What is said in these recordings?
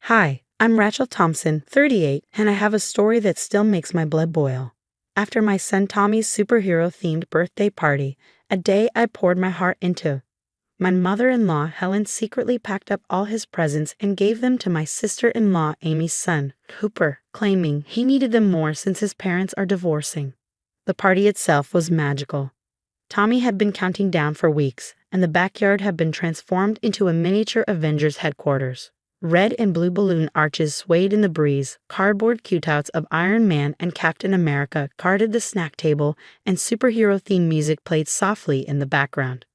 Hi, I'm Rachel Thompson, 38, and I have a story that still makes my blood boil. After my son Tommy's superhero-themed birthday party, a day I poured my heart into, my mother-in-law Helen secretly packed up all his presents and gave them to my sister-in-law Amy's son, Cooper, claiming he needed them more since his parents are divorcing. The party itself was magical. Tommy had been counting down for weeks, and the backyard had been transformed into a miniature Avengers headquarters. Red and blue balloon arches swayed in the breeze, cardboard cutouts of Iron Man and Captain America guarded the snack table, and superhero-themed music played softly in the background.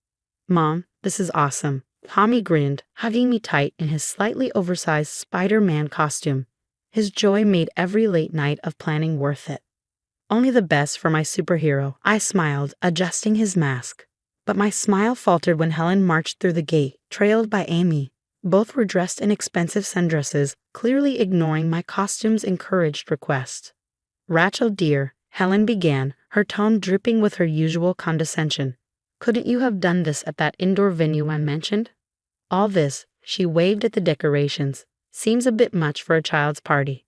"Mom, this is awesome." Tommy grinned, hugging me tight in his slightly oversized Spider-Man costume. His joy made every late night of planning worth it. "Only the best for my superhero," I smiled, adjusting his mask. But my smile faltered when Helen marched through the gate, trailed by Amy. Both were dressed in expensive sundresses, clearly ignoring my costume's encouraged request. "Rachel, dear," Helen began, her tone dripping with her usual condescension. "Couldn't you have done this at that indoor venue I mentioned? All this," she waved at the decorations, "seems a bit much for a child's party."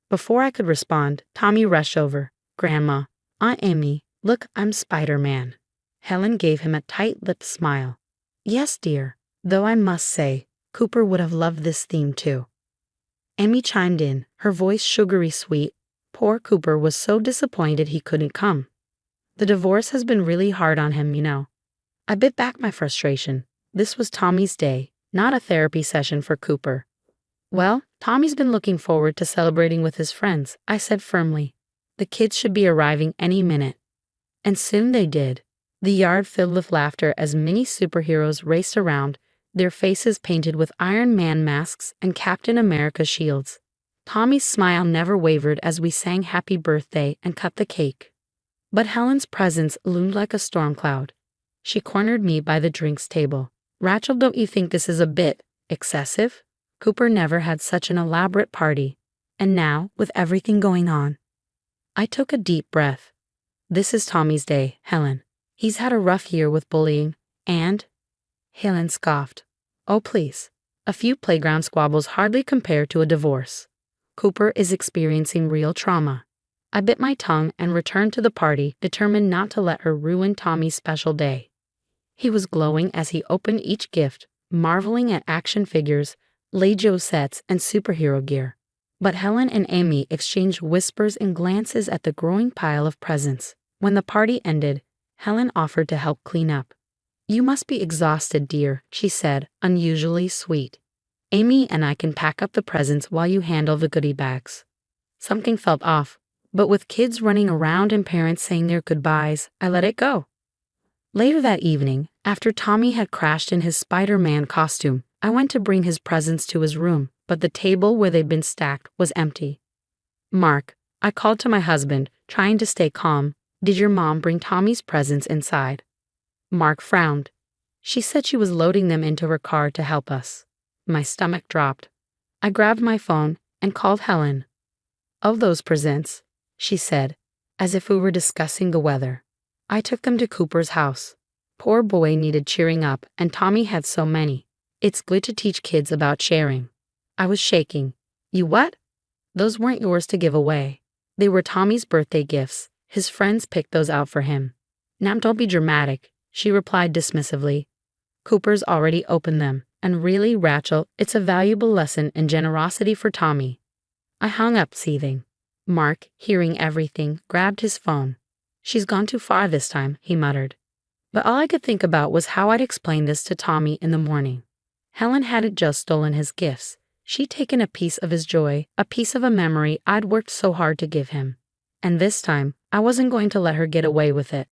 Before I could respond, Tommy rushed over. "Grandma, Aunt Amy, look, I'm Spider-Man." Helen gave him a tight-lipped smile. "Yes, dear, though I must say, Cooper would have loved this theme too." Amy chimed in, her voice sugary sweet. "Poor Cooper was so disappointed he couldn't come. The divorce has been really hard on him, you know." I bit back my frustration. This was Tommy's day, not a therapy session for Cooper. "Well, Tommy's been looking forward to celebrating with his friends," I said firmly. "The kids should be arriving any minute." And soon they did. The yard filled with laughter as mini superheroes raced around, their faces painted with Iron Man masks and Captain America shields. Tommy's smile never wavered as we sang Happy Birthday and cut the cake. But Helen's presence loomed like a storm cloud. She cornered me by the drinks table. "Rachel, don't you think this is a bit excessive? Cooper never had such an elaborate party. And now, with everything going on." I took a deep breath. "This is Tommy's day, Helen. He's had a rough year with bullying, and—" Helen scoffed. "Oh, please. A few playground squabbles hardly compare to a divorce. Cooper is experiencing real trauma." I bit my tongue and returned to the party, determined not to let her ruin Tommy's special day. He was glowing as he opened each gift, marveling at action figures, Lego sets, and superhero gear. But Helen and Amy exchanged whispers and glances at the growing pile of presents. When the party ended, Helen offered to help clean up. "You must be exhausted, dear," she said, unusually sweet. "Amy and I can pack up the presents while you handle the goodie bags." Something felt off, but with kids running around and parents saying their goodbyes, I let it go. Later that evening, after Tommy had crashed in his Spider-Man costume, I went to bring his presents to his room, but the table where they'd been stacked was empty. "Mark," I called to my husband, trying to stay calm, "did your mom bring Tommy's presents inside?" Mark frowned. "She said she was loading them into her car to help us." My stomach dropped. I grabbed my phone and called Helen. "Oh, those presents," she said, as if we were discussing the weather. "I took them to Cooper's house. Poor boy needed cheering up, and Tommy had so many. It's good to teach kids about sharing." I was shaking. "You what?" "Those weren't yours to give away. They were Tommy's birthday gifts. His friends picked those out for him." "Now don't be dramatic," she replied dismissively. "Cooper's already opened them, and really, Rachel, it's a valuable lesson in generosity for Tommy." I hung up, seething. Mark, hearing everything, grabbed his phone. "She's gone too far this time," he muttered. But all I could think about was how I'd explain this to Tommy in the morning. Helen hadn't just stolen his gifts. She'd taken a piece of his joy, a piece of a memory I'd worked so hard to give him. And this time, I wasn't going to let her get away with it.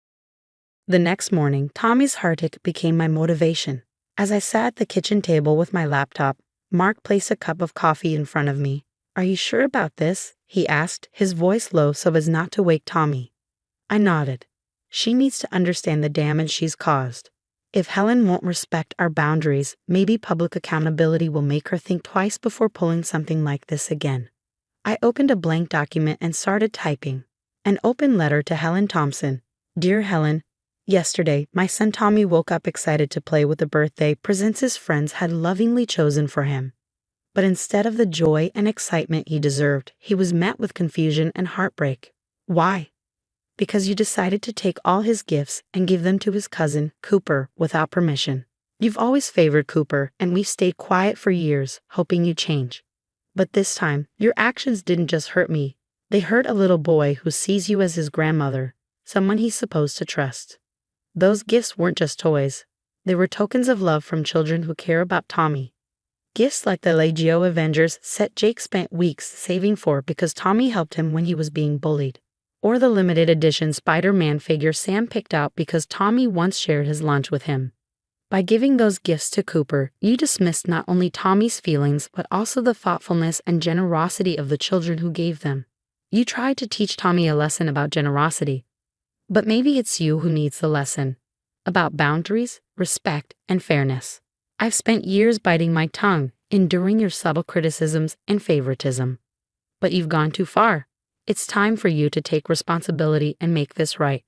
The next morning, Tommy's heartache became my motivation. As I sat at the kitchen table with my laptop, Mark placed a cup of coffee in front of me. "Are you sure about this?" he asked, his voice low so as not to wake Tommy. I nodded. She needs to understand the damage she's caused. If Helen won't respect our boundaries, maybe public accountability will make her think twice before pulling something like this again. I opened a blank document and started typing. An open letter to Helen Thompson. "Dear Helen, yesterday, my son Tommy woke up excited to play with the birthday presents his friends had lovingly chosen for him. But instead of the joy and excitement he deserved, he was met with confusion and heartbreak. Why? Because you decided to take all his gifts and give them to his cousin, Cooper, without permission. You've always favored Cooper, and we've stayed quiet for years, hoping you'd change. But this time, your actions didn't just hurt me. They hurt a little boy who sees you as his grandmother, someone he's supposed to trust. Those gifts weren't just toys. They were tokens of love from children who care about Tommy. Gifts like the Legio Avengers set Jake spent weeks saving for because Tommy helped him when he was being bullied. Or the limited edition Spider-Man figure Sam picked out because Tommy once shared his lunch with him. By giving those gifts to Cooper, you dismissed not only Tommy's feelings but also the thoughtfulness and generosity of the children who gave them. You tried to teach Tommy a lesson about generosity. But maybe it's you who needs the lesson. About boundaries, respect, and fairness. I've spent years biting my tongue, enduring your subtle criticisms and favoritism. But you've gone too far. It's time for you to take responsibility and make this right.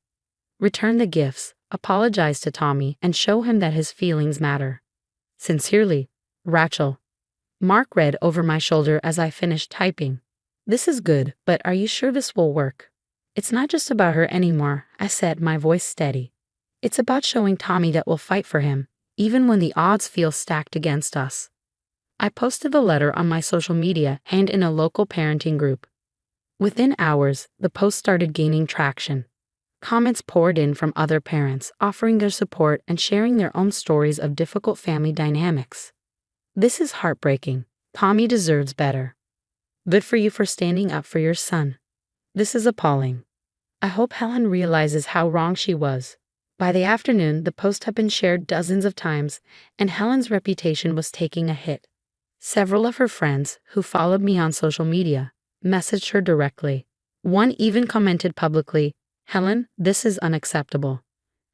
Return the gifts, apologize to Tommy, and show him that his feelings matter. Sincerely, Rachel. Mark read over my shoulder as I finished typing. This is good, but are you sure this will work? It's not just about her anymore, I said, my voice steady. It's about showing Tommy that we'll fight for him, even when the odds feel stacked against us. I posted the letter on my social media and in a local parenting group. Within hours, the post started gaining traction. Comments poured in from other parents, offering their support and sharing their own stories of difficult family dynamics. This is heartbreaking. Tommy deserves better. Good for you for standing up for your son. This is appalling. I hope Helen realizes how wrong she was. By the afternoon, the post had been shared dozens of times, and Helen's reputation was taking a hit. Several of her friends, who followed me on social media, messaged her directly. One even commented publicly, "Helen, this is unacceptable.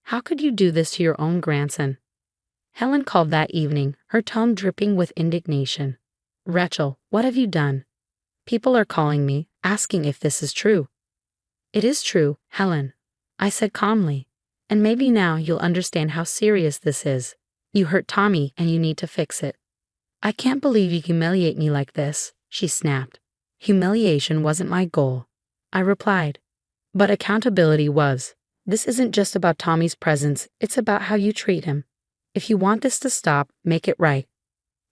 How could you do this to your own grandson?" Helen called that evening, her tone dripping with indignation. "Rachel, what have you done? People are calling me, asking if this is true." "It is true, Helen," I said calmly. "And maybe now you'll understand how serious this is. You hurt Tommy and you need to fix it." "I can't believe you humiliate me like this," she snapped. "Humiliation wasn't my goal," I replied. "But accountability was. This isn't just about Tommy's presence, it's about how you treat him. If you want this to stop, make it right."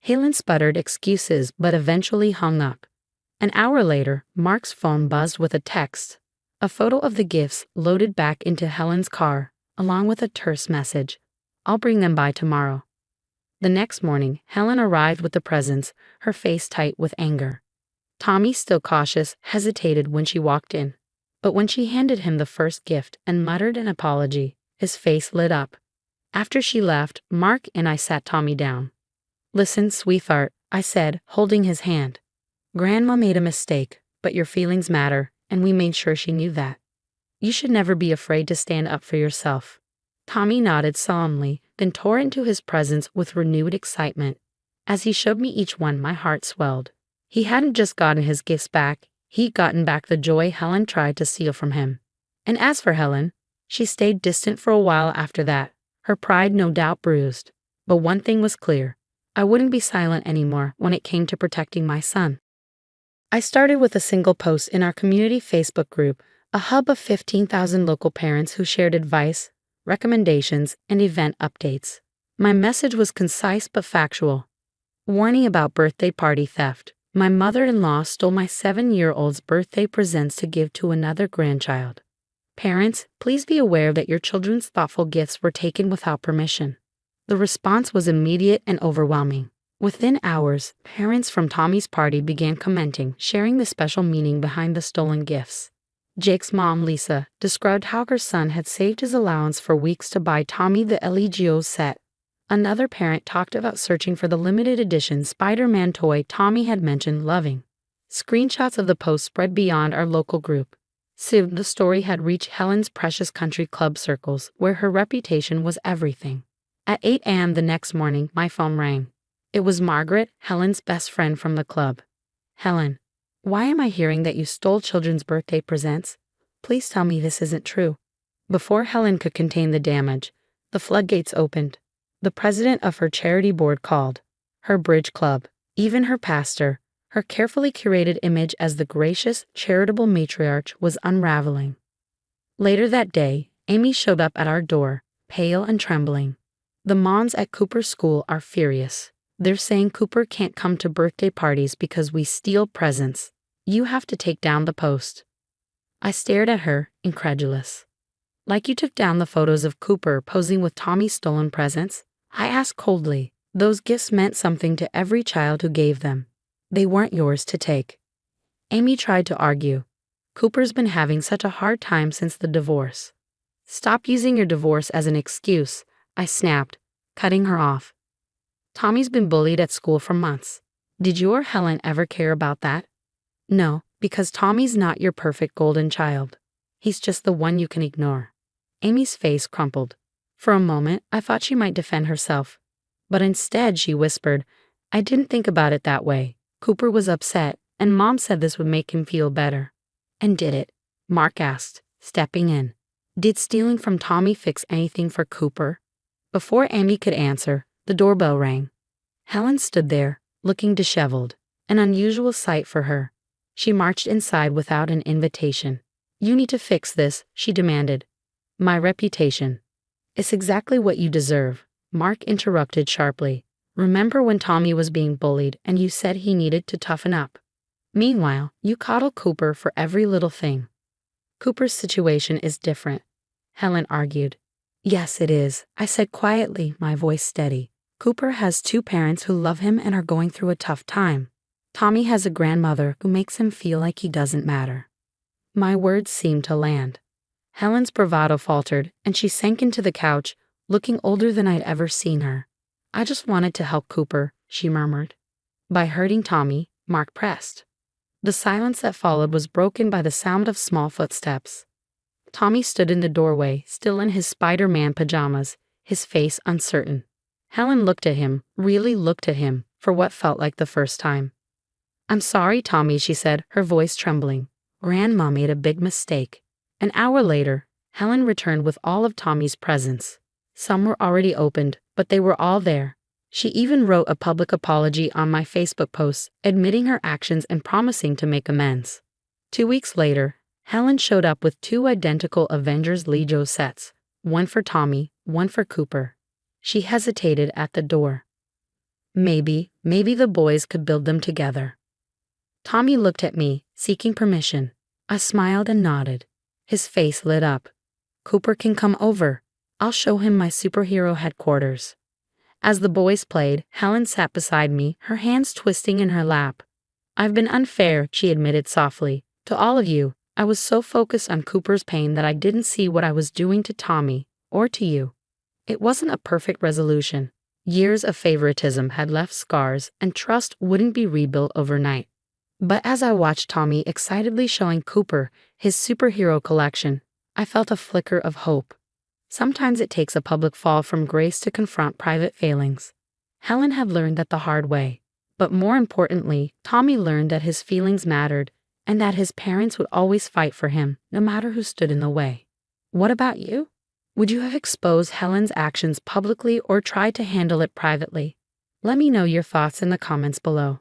Helen sputtered excuses but eventually hung up. An hour later, Mark's phone buzzed with a text. A photo of the gifts loaded back into Helen's car, along with a terse message. "I'll bring them by tomorrow." The next morning, Helen arrived with the presents, her face tight with anger. Tommy, still cautious, hesitated when she walked in. But when she handed him the first gift and muttered an apology, his face lit up. After she left, Mark and I sat Tommy down. "Listen, sweetheart," I said, holding his hand. "Grandma made a mistake, but your feelings matter, and we made sure she knew that. You should never be afraid to stand up for yourself." Tommy nodded solemnly, then tore into his presents with renewed excitement. As he showed me each one, my heart swelled. He hadn't just gotten his gifts back, he'd gotten back the joy Helen tried to steal from him. And as for Helen, she stayed distant for a while after that, her pride no doubt bruised. But one thing was clear. I wouldn't be silent anymore when it came to protecting my son. I started with a single post in our community Facebook group, a hub of 15,000 local parents who shared advice, recommendations, and event updates. My message was concise but factual. Warning about birthday party theft. My mother-in-law stole my 7-year-old's birthday presents to give to another grandchild. Parents, please be aware that your children's thoughtful gifts were taken without permission. The response was immediate and overwhelming. Within hours, parents from Tommy's party began commenting, sharing the special meaning behind the stolen gifts. Jake's mom, Lisa, described how her son had saved his allowance for weeks to buy Tommy the Legio set. Another parent talked about searching for the limited edition Spider-Man toy Tommy had mentioned loving. Screenshots of the post spread beyond our local group. Soon, the story had reached Helen's Precious Country Club circles, where her reputation was everything. At 8 a.m. the next morning, my phone rang. It was Margaret, Helen's best friend from the club. "Helen, why am I hearing that you stole children's birthday presents? Please tell me this isn't true." Before Helen could contain the damage, the floodgates opened. The president of her charity board called. Her bridge club, Even her pastor, her carefully curated image as the gracious, charitable matriarch, was unraveling. Later that day, Amy showed up at our door, pale and trembling. The moms at Cooper's school are furious. They're saying Cooper can't come to birthday parties because we steal presents. You have to take down the post. I stared at her, incredulous. Like you took down the photos of Cooper posing with Tommy's stolen presents? I asked coldly. Those gifts meant something to every child who gave them. They weren't yours to take. Amy tried to argue. Cooper's been having such a hard time since the divorce. Stop using your divorce as an excuse, I snapped, cutting her off. Tommy's been bullied at school for months. Did you or Helen ever care about that? No, because Tommy's not your perfect golden child. He's just the one you can ignore. Amy's face crumpled. For a moment, I thought she might defend herself. But instead, she whispered, I didn't think about it that way. Cooper was upset, and Mom said this would make him feel better. And did it? Mark asked, stepping in. Did stealing from Tommy fix anything for Cooper? Before Amy could answer, the doorbell rang. Helen stood there, looking disheveled, an unusual sight for her. She marched inside without an invitation. You need to fix this, she demanded. My reputation. It's exactly what you deserve, Mark interrupted sharply. Remember when Tommy was being bullied and you said he needed to toughen up? Meanwhile, you coddle Cooper for every little thing. Cooper's situation is different, Helen argued. Yes, it is, I said quietly, my voice steady. Cooper has 2 parents who love him and are going through a tough time. Tommy has a grandmother who makes him feel like he doesn't matter. My words seemed to land. Helen's bravado faltered, and she sank into the couch, looking older than I'd ever seen her. I just wanted to help Cooper, she murmured. By hurting Tommy, Mark pressed. The silence that followed was broken by the sound of small footsteps. Tommy stood in the doorway, still in his Spider-Man pajamas, his face uncertain. Helen looked at him, really looked at him, for what felt like the first time. I'm sorry, Tommy, she said, her voice trembling. Grandma made a big mistake. An hour later, Helen returned with all of Tommy's presents. Some were already opened, but they were all there. She even wrote a public apology on my Facebook post, admitting her actions and promising to make amends. 2 weeks later, Helen showed up with 2 identical Avengers Lego sets, one for Tommy, one for Cooper. She hesitated at the door. Maybe the boys could build them together. Tommy looked at me, seeking permission. I smiled and nodded. His face lit up. Cooper can come over. I'll show him my superhero headquarters. As the boys played, Helen sat beside me, her hands twisting in her lap. I've been unfair, she admitted softly, to all of you. I was so focused on Cooper's pain that I didn't see what I was doing to Tommy, or to you. It wasn't a perfect resolution. Years of favoritism had left scars, and trust wouldn't be rebuilt overnight. But as I watched Tommy excitedly showing Cooper his superhero collection, I felt a flicker of hope. Sometimes it takes a public fall from grace to confront private failings. Helen had learned that the hard way. But more importantly, Tommy learned that his feelings mattered, and that his parents would always fight for him, no matter who stood in the way. What about you? Would you have exposed Helen's actions publicly or tried to handle it privately? Let me know your thoughts in the comments below.